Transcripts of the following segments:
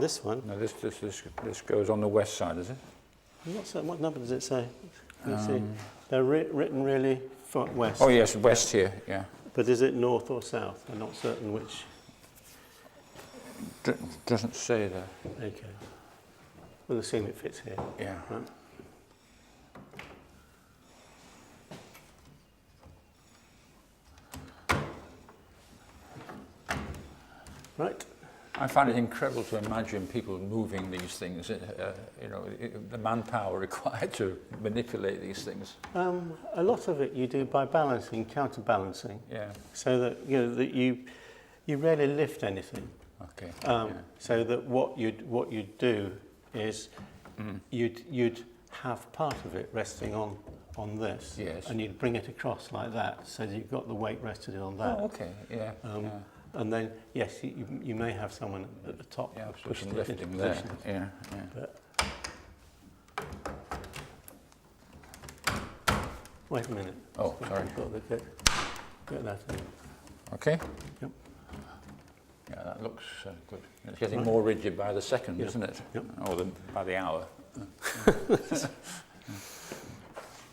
this one. No, this goes on the west side, is it? I'm not certain. What number does it say? Let's see. They're written really west. Oh yes, west here. Yeah. But is it north or south? I'm not certain which. Doesn't say there. Okay. We'll assume it fits here. Yeah. Right. I find it incredible to imagine people moving these things. The manpower required to manipulate these things. A lot of it you do by balancing, counterbalancing. Yeah. So that that you rarely lift anything. Okay. So that what you'd do is you'd have part of it resting on this, yes, and you'd bring it across like that, so that you've got the weight rested on that. Oh, okay. Yeah. And then yes, you may have someone at the top pushing lifting there. Yeah. But wait a minute. Oh, sorry. Get that in. Okay. Yep. Yeah, that looks good. It's getting more rigid by the second, isn't it? Yep. Or by the hour.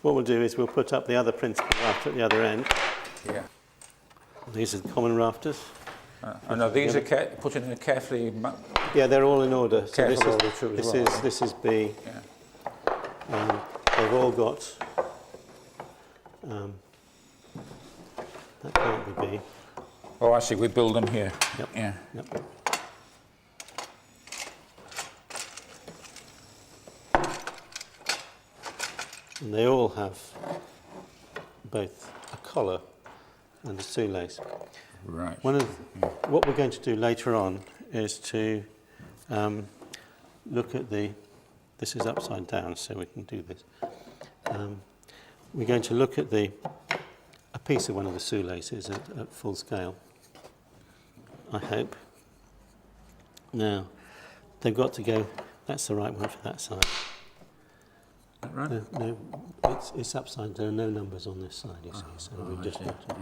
What we'll do is we'll put up the other principal rafter at the other end. Yeah. These are the common rafters. I know these are put in a carefully. Yeah, they're all in order. So Careful order too as well. This is B. Yeah. They've all got. That can't be B. Oh, I see. We build them here. Yep. Yeah. Yep. And they all have both a collar and a shoelace. Right. What we're going to do later on is to look at this is upside down, so we can do this. We're going to look at a piece of one of the shoelaces at full scale, I hope. Now, they've got to go, that's the right one for that side. Right. No, it's upside down, no numbers on this side, you see, so we've just got to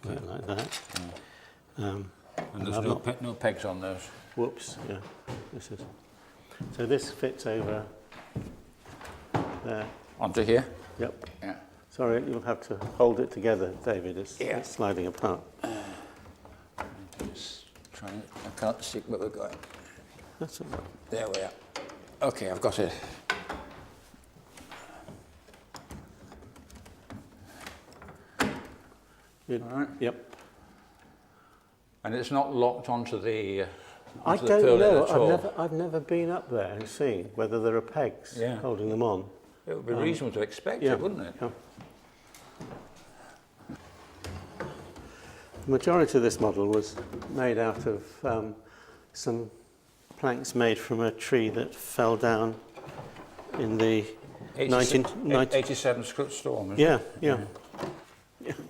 do it like that. Yeah. And there's no pegs on those. Whoops, yeah, so this fits over there. Onto here? Yep. Yeah. Sorry, you'll have to hold it together, David, it's sliding apart. Just trying, I can't see where we're going. That's all right. There we are. Okay, I've got it. Good. All right. Yep. And it's not locked onto the I onto don't the purlin know. at all. I've never been up there and seen whether there are pegs holding them on. It would be reasonable to expect it, wouldn't it? Yeah. The majority of this model was made out of some planks made from a tree that fell down in the 87 storm, isn't it? Yeah.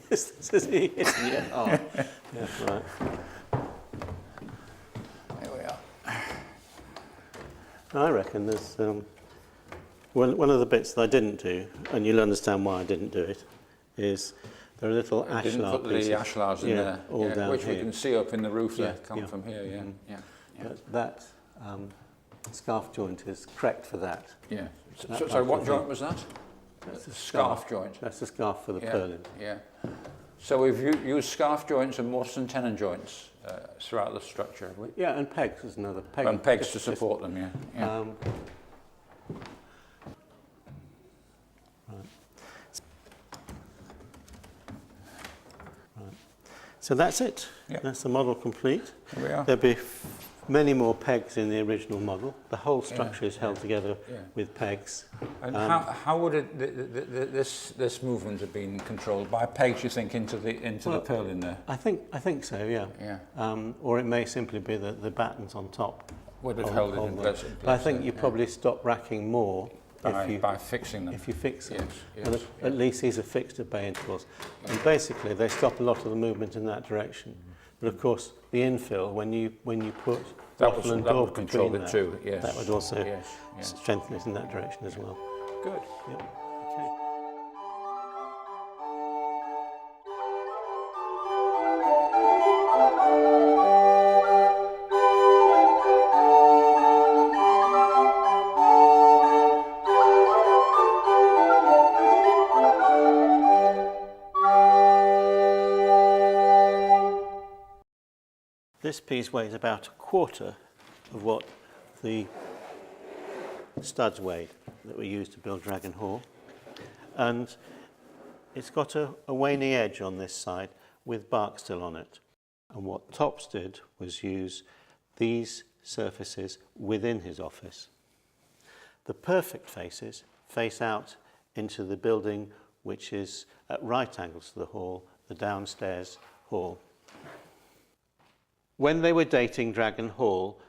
This is it. Yeah. Oh. Yeah, right. There we are. I reckon there's one of the bits that I didn't do, and you'll understand why I didn't do it, is there are little ashlar pieces. Didn't put the ashlars in there, all down which here. we can see up in the roof there, come from here, Mm-hmm. But that scarf joint is correct for that. Yeah. So what joint was that? That's the Scarf joint. That's the scarf for the purlin. Yeah. So we've used scarf joints and mortise and tenon joints throughout the structure, have we? Yeah, and pegs is another. And pegs to support them, yeah. So that's it. Yep. That's the model complete. Here we are. There'll be many more pegs in the original model. The whole structure is held together with pegs. And how would this movement have been controlled by pegs? You think into the purlin there? I think so. Yeah. Yeah. Or it may simply be that the battens on top would have held it in place. But I think you probably stop racking more by fixing them. If you fix them. Yes, And at least these are fixed at bay intervals. And basically they stop a lot of the movement in that direction. But of course the infill, when you put bottle and door control between it too, yes. that would also Yes. strengthen it in that direction as well. Good. Yep. Okay. This piece weighs about a quarter of what the studs weighed that were used to build Dragon Hall. And it's got a waning edge on this side with bark still on it. And what Tops did was use these surfaces within his office. The perfect faces face out into the building which is at right angles to the hall, the downstairs hall. When they were dating Dragon Hall,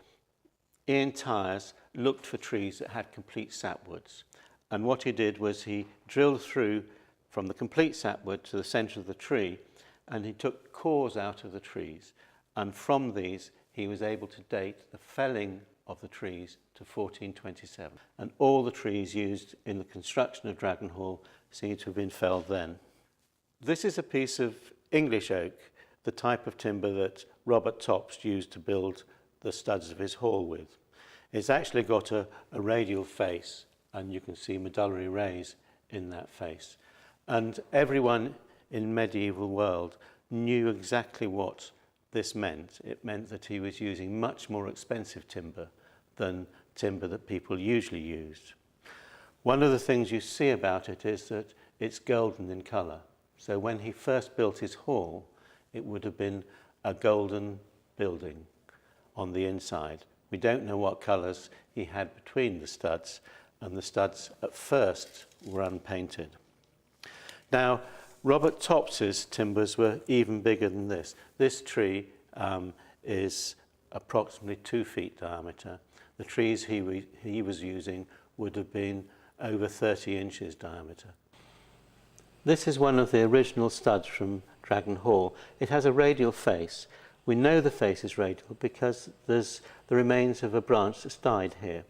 Ian Tyers looked for trees that had complete sapwoods. And what he did was he drilled through from the complete sapwood to the centre of the tree, and he took cores out of the trees. And from these, he was able to date the felling of the trees to 1427. And all the trees used in the construction of Dragon Hall seem to have been felled then. This is a piece of English oak, the type of timber that Robert Tops used to build the studs of his hall with. It's actually got a radial face, and you can see medullary rays in that face. And everyone in medieval world knew exactly what this meant. It meant that he was using much more expensive timber than timber that people usually used. One of the things you see about it is that it's golden in colour. So when he first built his hall, it would have been a golden building on the inside. We don't know what colours he had between the studs, and the studs at first were unpainted. Now, Robert Tops's timbers were even bigger than this. This tree is approximately 2 feet diameter. The trees he was using would have been over 30 inches diameter. This is one of the original studs from Dragon Hall. It has a radial face. We know the face is radial because there's the remains of a branch that's died here,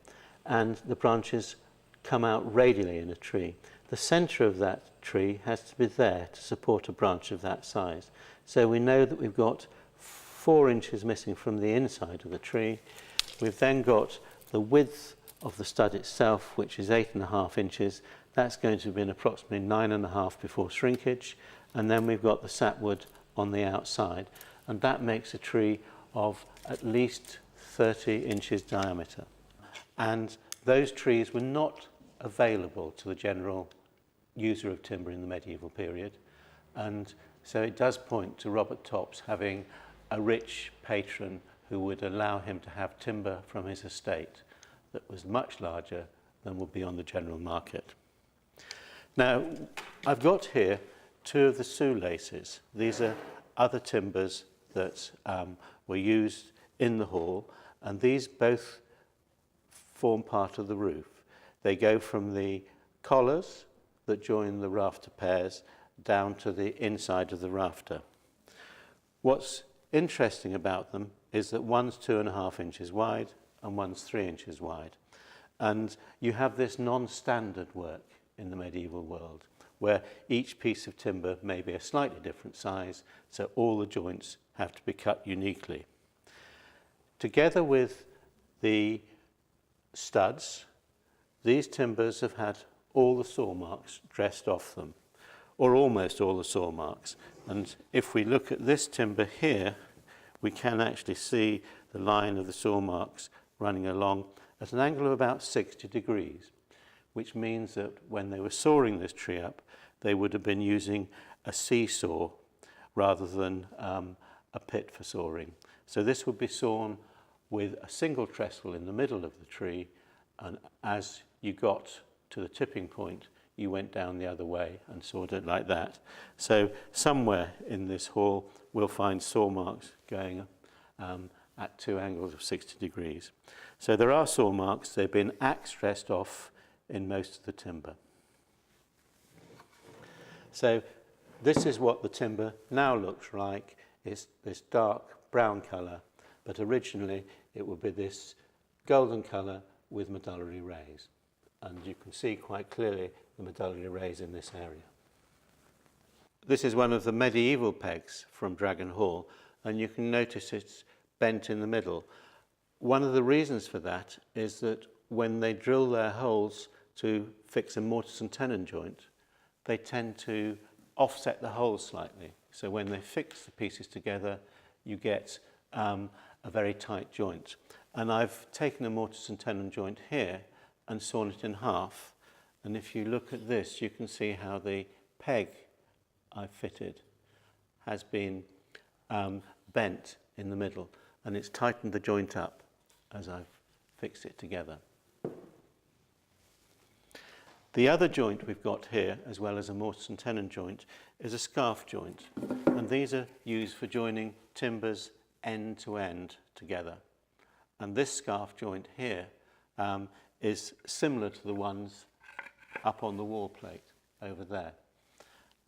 and the branches come out radially in a tree. The centre of that tree has to be there to support a branch of that size. So we know that we've got 4 inches missing from the inside of the tree. We've then got the width of the stud itself, which is 8.5 inches. That's going to have been approximately 9.5 before shrinkage. And then we've got the sapwood on the outside. And that makes a tree of at least 30 inches diameter. And those trees were not available to the general user of timber in the medieval period. And so it does point to Robert Tops having a rich patron who would allow him to have timber from his estate that was much larger than would be on the general market. Now, I've got here 2 of the shoelaces. These are other timbers that were used in the hall, and these both form part of the roof. They go from the collars that join the rafter pairs down to the inside of the rafter. What's interesting about them is that one's 2.5 inches wide and one's 3 inches wide. And you have this non-standard work in the medieval world, where each piece of timber may be a slightly different size, so all the joints have to be cut uniquely. Together with the studs, these timbers have had all the saw marks dressed off them, or almost all the saw marks. And if we look at this timber here, we can actually see the line of the saw marks running along at an angle of about 60 degrees, which means that when they were sawing this tree up, they would have been using a seesaw rather than a pit for sawing. So this would be sawn with a single trestle in the middle of the tree, and as you got to the tipping point, you went down the other way and sawed it like that. So somewhere in this hall, we'll find saw marks going at 2 angles of 60 degrees. So there are saw marks. They've been axe dressed off in most of the timber. So this is what the timber now looks like. It's this dark brown colour, but originally it would be this golden colour with medullary rays. And you can see quite clearly the medullary rays in this area. This is one of the medieval pegs from Dragon Hall, and you can notice it's bent in the middle. One of the reasons for that is that when they drill their holes to fix a mortise and tenon joint, they tend to offset the holes slightly. So when they fix the pieces together, you get a very tight joint. And I've taken a mortise and tenon joint here and sawn it in half. And if you look at this, you can see how the peg I've fitted has been bent in the middle, and it's tightened the joint up as I've fixed it together. The other joint we've got here, as well as a mortise and tenon joint, is a scarf joint, and these are used for joining timbers end to end together. And this scarf joint here is similar to the ones up on the wall plate over there.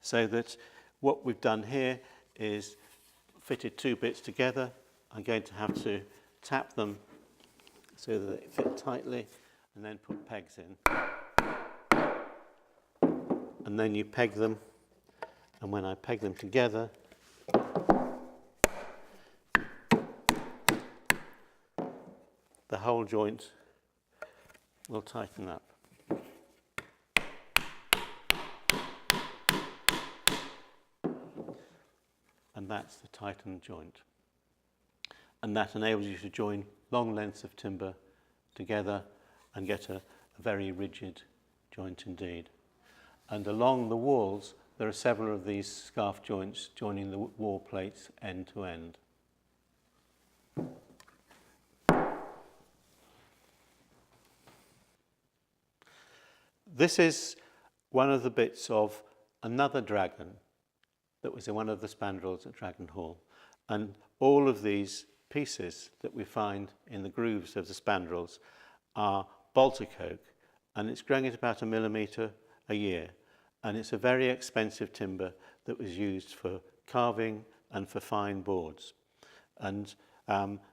So that what we've done here is fitted two bits together. I'm going to have to tap them so that they fit tightly and then put pegs in. And then you peg them, and when I peg them together, the whole joint will tighten up. And that's the tightened joint. And that enables you to join long lengths of timber together and get a very rigid joint indeed. And along the walls, there are several of these scarf joints joining the wall plates end to end. This is one of the bits of another dragon that was in one of the spandrels at Dragon Hall. And all of these pieces that we find in the grooves of the spandrels are Baltic oak, and it's growing at about 1 millimetre a year. And it's a very expensive timber that was used for carving and for fine boards. And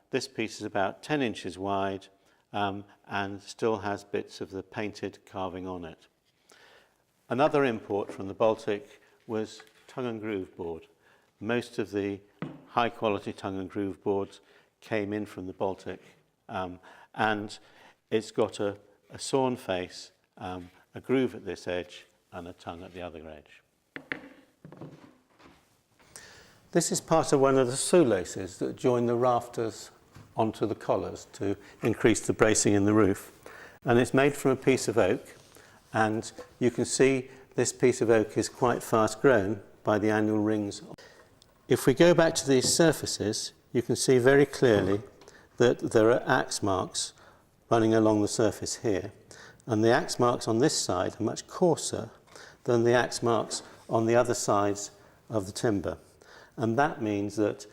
this piece is about 10 inches wide and still has bits of the painted carving on it. Another import from the Baltic was tongue and groove board. Most of the high quality tongue and groove boards came in from the Baltic, and it's got a sawn face, a groove at this edge and a tongue at the other edge. This is part of one of the shoelaces that join the rafters onto the collars to increase the bracing in the roof. And it's made from a piece of oak, and you can see this piece of oak is quite fast grown by the annual rings. If we go back to these surfaces, you can see very clearly that there are axe marks running along the surface here, and the axe marks on this side are much coarser than the axe marks on the other sides of the timber. And that means that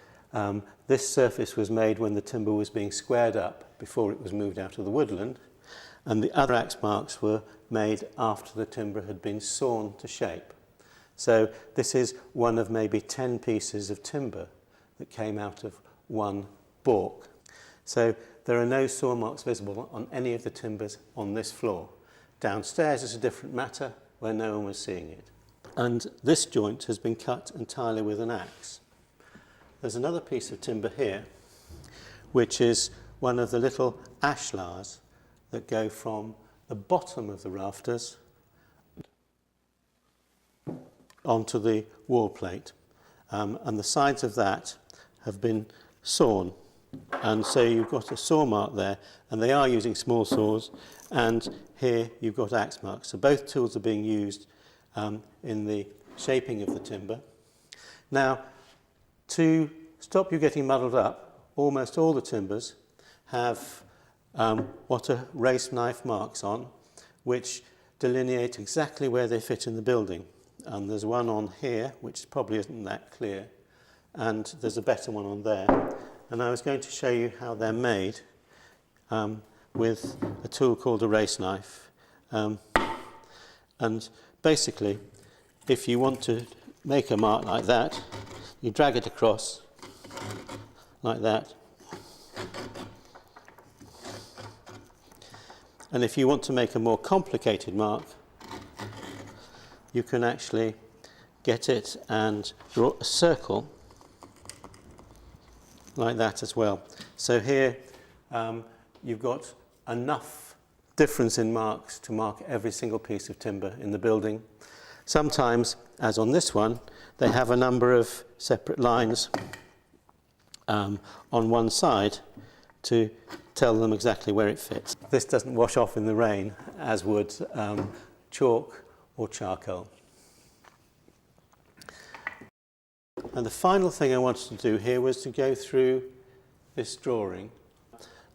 this surface was made when the timber was being squared up before it was moved out of the woodland, and the other axe marks were made after the timber had been sawn to shape. So this is one of maybe 10 pieces of timber that came out of one balk. So there are no saw marks visible on any of the timbers on this floor. Downstairs is a different matter, where no one was seeing it. And this joint has been cut entirely with an axe. There's another piece of timber here, which is one of the little ashlars that go from the bottom of the rafters onto the wall plate. And the sides of that have been sawn. And so you've got a saw mark there, and they are using small saws, and here you've got axe marks. So both tools are being used in the shaping of the timber. Now, to stop you getting muddled up, almost all the timbers have what are race knife marks on, which delineate exactly where they fit in the building. And there's one on here, which probably isn't that clear, and there's a better one on there. And I was going to show you how they're made with a tool called a race knife. And basically, if you want to make a mark like that, you drag it across like that. And if you want to make a more complicated mark, you can actually get it and draw a circle like that as well. So here you've got enough difference in marks to mark every single piece of timber in the building. Sometimes, as on this one, they have a number of separate lines on one side to tell them exactly where it fits. This doesn't wash off in the rain, as would chalk or charcoal. And the final thing I wanted to do here was to go through this drawing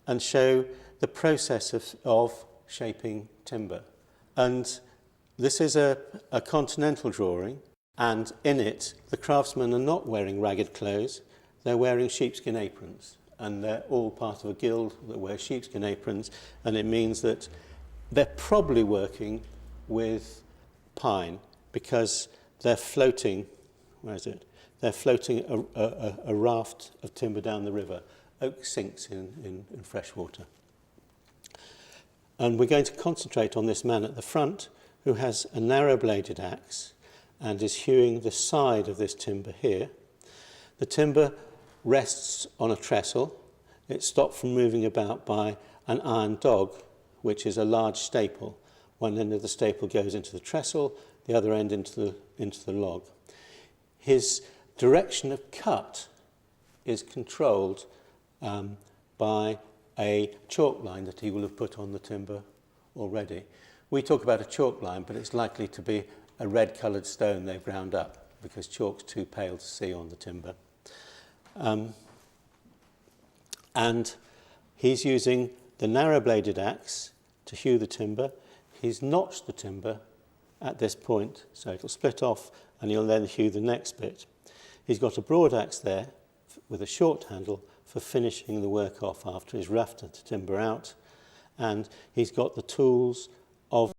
and show the process of shaping timber. And this is a continental drawing, and in it the craftsmen are not wearing ragged clothes, they're wearing sheepskin aprons. And they're all part of a guild that wear sheepskin aprons, and it means that they're probably working with pine because they're floating, where is it? They're floating a raft of timber down the river. Oak sinks in fresh water. And we're going to concentrate on this man at the front who has a narrow-bladed axe and is hewing the side of this timber here. The timber rests on a trestle. It's stopped from moving about by an iron dog, which is a large staple. One end of the staple goes into the trestle, the other end into the log. His direction of cut is controlled by a chalk line that he will have put on the timber already. We talk about a chalk line, but it's likely to be a red-coloured stone they've ground up because chalk's too pale to see on the timber. And he's using the narrow-bladed axe to hew the timber. He's notched the timber at this point, so it'll split off and he'll then hew the next bit. He's got a broad axe there with a short handle for finishing the work off after he's roughed the timber out, and he's got the tools of